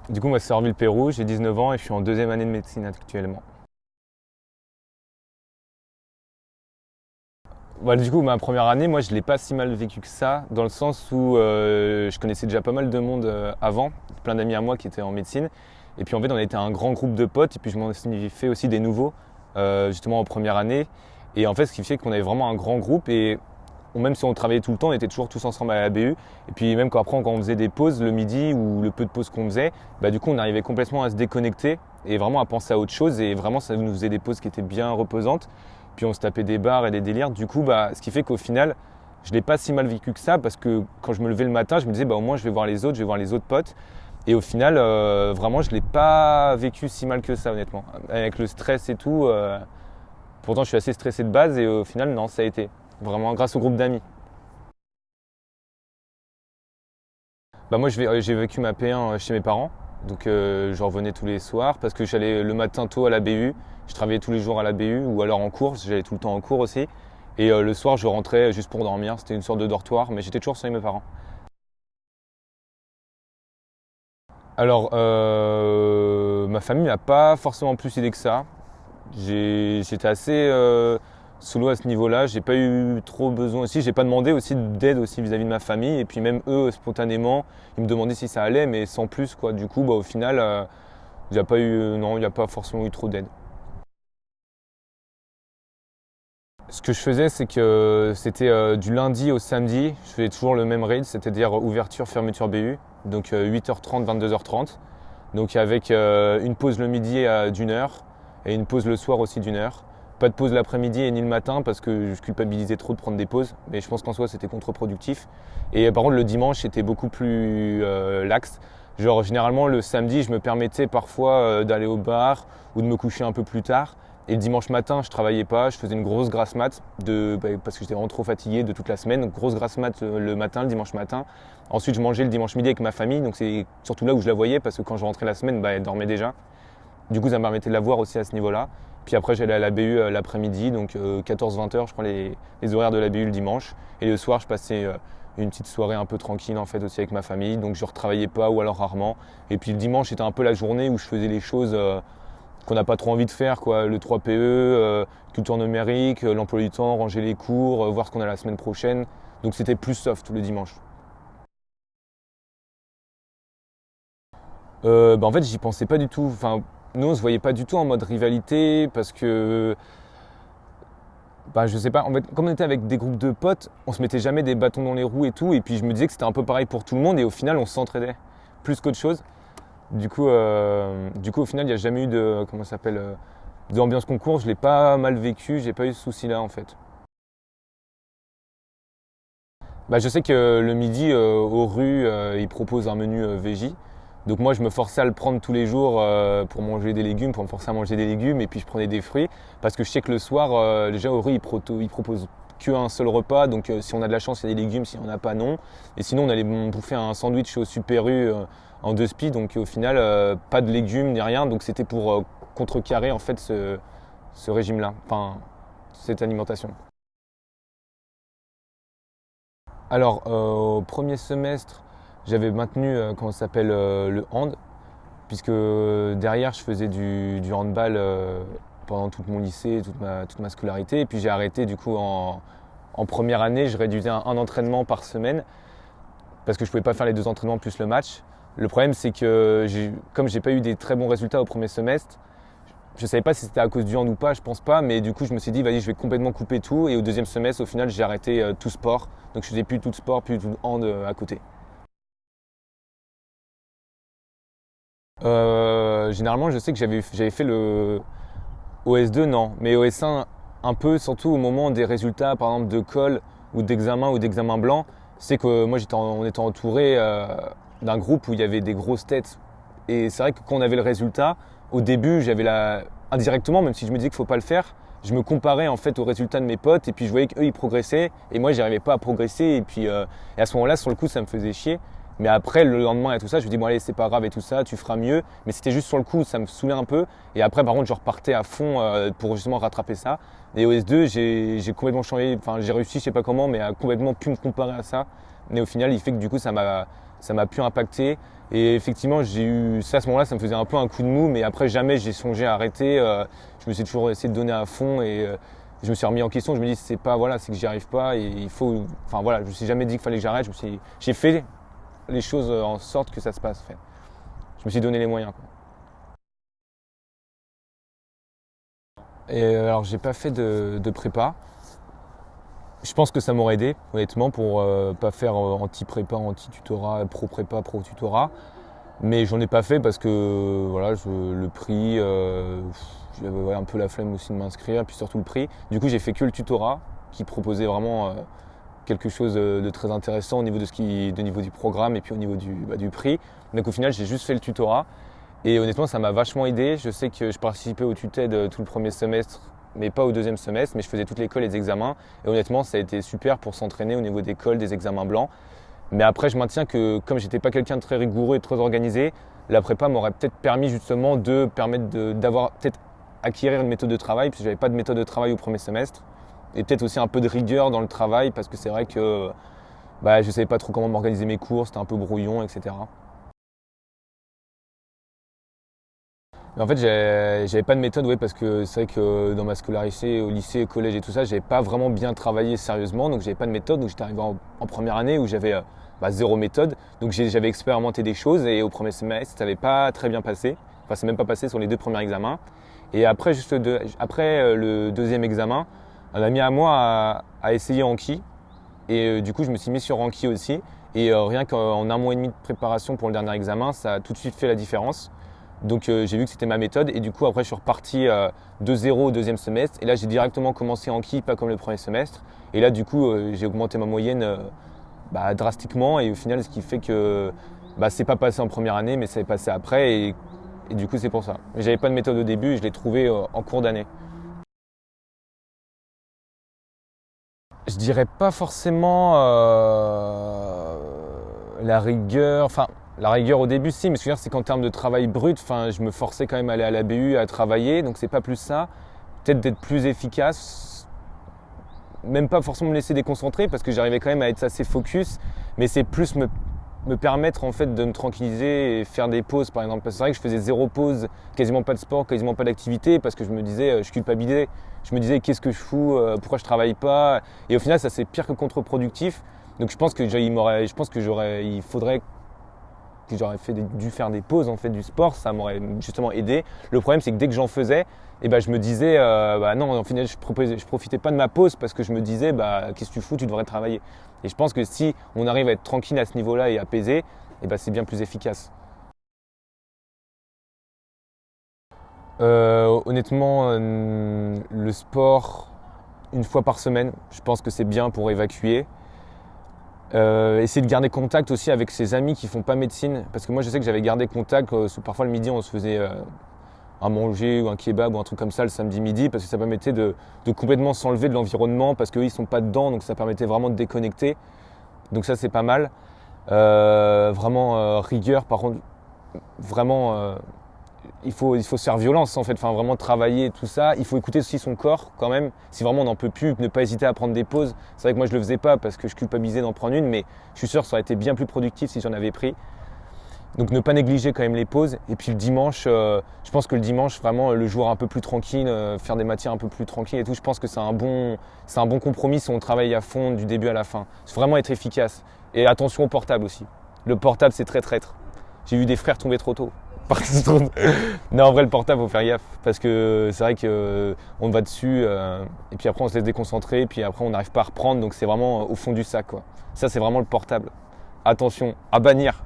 Du coup, moi, c'est Orville-Pérou, j'ai 19 ans et je suis en deuxième année de médecine actuellement. Du coup, ma première année, moi, je ne l'ai pas si mal vécu que ça, dans le sens où je connaissais déjà pas mal de monde avant, plein d'amis à moi qui étaient en médecine. Et puis en fait, on était un grand groupe de potes, et puis je m'en suis fait aussi des nouveaux, justement en première année. Et en fait, ce qui fait qu'on avait vraiment un grand groupe, et même si on travaillait tout le temps, on était toujours tous ensemble à la BU. Et puis même quand on faisait des pauses le midi ou le peu de pauses qu'on faisait, du coup, on arrivait complètement à se déconnecter et vraiment à penser à autre chose. Et vraiment, ça nous faisait des pauses qui étaient bien reposantes. Puis on se tapait des barres et des délires. Du coup, ce qui fait qu'au final, je ne l'ai pas si mal vécu que ça parce que quand je me levais le matin, je me disais au moins je vais voir les autres, je vais voir les autres potes. Et au final, vraiment, je ne l'ai pas vécu si mal que ça, honnêtement. Avec le stress et tout, pourtant je suis assez stressé de base et au final, non, ça a été. Vraiment grâce au groupe d'amis. Moi, j'ai vécu ma P1 chez mes parents. Donc je revenais tous les soirs parce que j'allais le matin tôt à la BU. Je travaillais tous les jours à la BU ou alors en cours, j'allais tout le temps en cours aussi. Et le soir, je rentrais juste pour dormir. C'était une sorte de dortoir, mais j'étais toujours chez mes parents. Alors, ma famille n'a pas forcément plus idée que ça. J'étais assez solo à ce niveau-là. J'ai pas eu trop besoin aussi. J'ai pas demandé aussi d'aide aussi vis-à-vis de ma famille. Et puis même eux, spontanément, ils me demandaient si ça allait, mais sans plus quoi. Du coup, au final, il n'y a pas eu, non, il n'y a pas forcément eu trop d'aide. Ce que je faisais, c'est que c'était du lundi au samedi. Je faisais toujours le même rythme, c'est-à-dire ouverture, fermeture BU. Donc 8h30, 22h30. Donc avec une pause le midi d'une heure et une pause le soir aussi d'une heure. Pas de pause l'après-midi et ni le matin parce que je culpabilisais trop de prendre des pauses. Mais je pense qu'en soi c'était contre-productif. Et par contre le dimanche c'était beaucoup plus lax. Genre généralement le samedi je me permettais parfois d'aller au bar ou de me coucher un peu plus tard. Et le dimanche matin, je travaillais pas, je faisais une grosse grasse mat parce que j'étais vraiment trop fatigué de toute la semaine. Donc grosse grasse mat le matin, le dimanche matin. Ensuite, je mangeais le dimanche midi avec ma famille. Donc c'est surtout là où je la voyais parce que quand je rentrais la semaine, elle dormait déjà. Du coup, ça me permettait de la voir aussi à ce niveau-là. Puis après, j'allais à la BU l'après-midi, donc 14-20 heures, je crois, les horaires de la BU le dimanche. Et le soir, je passais une petite soirée un peu tranquille en fait aussi avec ma famille. Donc je ne retravaillais pas ou alors rarement. Et puis le dimanche, c'était un peu la journée où je faisais les choses qu'on n'a pas trop envie de faire, quoi. Le 3PE, culture numérique, l'emploi du temps, ranger les cours, voir ce qu'on a la semaine prochaine. Donc c'était plus soft tous les dimanches. En fait, j'y pensais pas du tout. Enfin, nous, on se voyait pas du tout en mode rivalité parce que, je sais pas. En fait, comme on était avec des groupes de potes, on se mettait jamais des bâtons dans les roues et tout. Et puis je me disais que c'était un peu pareil pour tout le monde. Et au final, on s'entraidait plus qu'autre chose. Du coup, au final, il n'y a jamais eu de, comment ça s'appelle, d'ambiance concours. Je l'ai pas mal vécu. J'ai pas eu ce souci-là en fait. Je sais que le midi, aux rues, ils proposent un menu VJ. Donc moi, je me forçais à le prendre tous les jours pour manger des légumes, pour me forcer à manger des légumes. Et puis je prenais des fruits. Parce que je sais que le soir, déjà aux rues, ils proposent qu'un seul repas. Donc si on a de la chance, il y a des légumes. Si on n'a pas, non. Et sinon, on allait bouffer un sandwich au Super U en deux spies. Donc au final, pas de légumes ni rien. Donc c'était pour contrecarrer en fait ce régime-là. Enfin, cette alimentation. Alors, au premier semestre, j'avais maintenu, comment ça s'appelle, le hand, puisque derrière, je faisais du handball pendant tout mon lycée, toute ma scolarité. Et puis j'ai arrêté, du coup, en première année, je réduisais un entraînement par semaine, parce que je ne pouvais pas faire les deux entraînements plus le match. Le problème, c'est que comme j'ai pas eu des très bons résultats au premier semestre, je ne savais pas si c'était à cause du hand ou pas, je pense pas, mais du coup je me suis dit vas-y je vais complètement couper tout et au deuxième semestre au final j'ai arrêté tout sport. Donc je faisais plus tout de sport, plus tout de hand à côté. Généralement je sais que j'avais fait le OS2 non, mais OS1 un peu surtout au moment des résultats par exemple de colle ou d'examen blanc. C'est que moi on était entouré d'un groupe où il y avait des grosses têtes. Et c'est vrai que quand on avait le résultat, au début, indirectement, même si je me disais qu'il ne faut pas le faire, je me comparais en fait aux résultats de mes potes et puis je voyais qu'eux ils progressaient et moi j'arrivais pas à progresser et puis et à ce moment-là sur le coup ça me faisait chier Mais après, le lendemain et tout ça, je me dis, bon allez, c'est pas grave et tout ça, tu feras mieux. Mais c'était juste sur le coup, ça me saoulait un peu. Et après, par contre, je repartais à fond pour justement rattraper ça. Et au S2, j'ai complètement changé, enfin j'ai réussi, je sais pas comment, mais à complètement plus me comparer à ça. Mais au final, il fait que du coup, ça m'a pu impacter. Et effectivement, j'ai eu ça à ce moment-là, ça me faisait un peu un coup de mou, mais après, jamais j'ai songé à arrêter. Je me suis toujours essayé de donner à fond et je me suis remis en question. Je me dis, c'est pas, voilà, c'est que j'y arrive pas et il faut, enfin voilà, je me suis jamais dit qu'il fallait que j'arrête. J'ai fait les choses en sorte que ça se passe. Fait. Je me suis donné les moyens. Quoi. Et alors, j'ai pas fait de prépa. Je pense que ça m'aurait aidé, honnêtement, pour pas faire anti-prépa, anti-tutorat, pro-prépa, pro-tutorat. Mais j'en ai pas fait parce que voilà, le prix, j'avais un peu la flemme aussi de m'inscrire, puis surtout le prix. Du coup, j'ai fait que le tutorat qui proposait vraiment quelque chose de très intéressant au niveau de niveau du programme et puis au niveau du prix. Donc au final, j'ai juste fait le tutorat et honnêtement, ça m'a vachement aidé. Je sais que je participais au TUTED tout le premier semestre, mais pas au deuxième semestre, mais je faisais toute l'école et les examens. Et honnêtement, ça a été super pour s'entraîner au niveau des cols, des examens blancs. Mais après, je maintiens que comme j'étais pas quelqu'un de très rigoureux et de très organisé, la prépa m'aurait peut-être permis justement de permettre d'avoir peut-être acquérir une méthode de travail, puisque j'avais pas de méthode de travail au premier semestre. Et peut-être aussi un peu de rigueur dans le travail, parce que c'est vrai que je savais pas trop comment m'organiser mes cours, c'était un peu brouillon, etc. Mais en fait, j'avais pas de méthode, ouais, parce que c'est vrai que dans ma scolarité, au lycée, au collège et tout ça, j'avais pas vraiment bien travaillé sérieusement, donc j'avais pas de méthode. Donc j'étais arrivé en première année où j'avais zéro méthode, donc j'avais expérimenté des choses et au premier semestre, ça n'avait pas très bien passé. Enfin, c'est même pas passé sur les 2 premiers examens. Et après, après le deuxième examen, un ami à moi a essayé Anki et du coup, je me suis mis sur Anki aussi. Et rien qu'en 1 mois et demi de préparation pour le dernier examen, ça a tout de suite fait la différence. Donc j'ai vu que c'était ma méthode et du coup après je suis reparti de zéro au deuxième semestre et là j'ai directement commencé Anki, pas comme le premier semestre. Et là du coup j'ai augmenté ma moyenne drastiquement et au final ce qui fait que c'est pas passé en première année mais ça est passé après et du coup c'est pour ça. J'avais pas de méthode au début, je l'ai trouvé en cours d'année. Je dirais pas forcément la rigueur, enfin la rigueur au début si, mais ce que je veux dire c'est qu'en termes de travail brut, je me forçais quand même à aller à la BU, à travailler, donc c'est pas plus ça. Peut-être d'être plus efficace, même pas forcément me laisser déconcentrer parce que j'arrivais quand même à être assez focus, mais c'est plus me permettre en fait de me tranquilliser et faire des pauses par exemple. Parce que c'est vrai que je faisais 0 pause, quasiment pas de sport, quasiment pas d'activité parce que je me disais, je culpabilisais. Je me disais qu'est-ce que je fous, pourquoi je travaille pas. Et au final ça c'est pire que contre-productif. Donc je pense que il faudrait que j'aurais dû faire des pauses en fait du sport, ça m'aurait justement aidé. Le problème c'est que dès que j'en faisais, je me disais non, au final je profitais pas de ma pause parce que je me disais qu'est-ce que tu fous, tu devrais travailler. Et je pense que si on arrive à être tranquille à ce niveau-là et apaisé, c'est bien plus efficace. Honnêtement, le sport 1 fois par semaine, je pense que c'est bien pour évacuer. Essayer de garder contact aussi avec ses amis qui font pas médecine, parce que moi je sais que j'avais gardé contact, parfois le midi on se faisait un manger ou un kebab ou un truc comme ça le samedi midi, parce que ça permettait de complètement s'enlever de l'environnement, parce qu'eux ils sont pas dedans, donc ça permettait vraiment de déconnecter. Donc ça c'est pas mal. Vraiment rigueur, par contre, vraiment il faut se faire violence en fait, vraiment travailler tout ça. Il faut écouter aussi son corps quand même. Si vraiment on n'en peut plus, ne pas hésiter à prendre des pauses. C'est vrai que moi je le faisais pas parce que je culpabilisais d'en prendre une, mais je suis sûr que ça aurait été bien plus productif si j'en avais pris. Donc ne pas négliger quand même les pauses. Et puis le dimanche, je pense que le dimanche, vraiment le jour un peu plus tranquille, faire des matières un peu plus tranquilles et tout, je pense que c'est un bon compromis si on travaille à fond du début à la fin. C'est vraiment être efficace. Et attention au portable aussi. Le portable c'est très traître. J'ai vu des frères tomber trop tôt. Non, en vrai, le portable, faut faire gaffe parce que c'est vrai qu'on va dessus et puis après on se laisse déconcentrer et puis après on n'arrive pas à reprendre, donc c'est vraiment au fond du sac, quoi. Ça, c'est vraiment le portable. Attention, à bannir.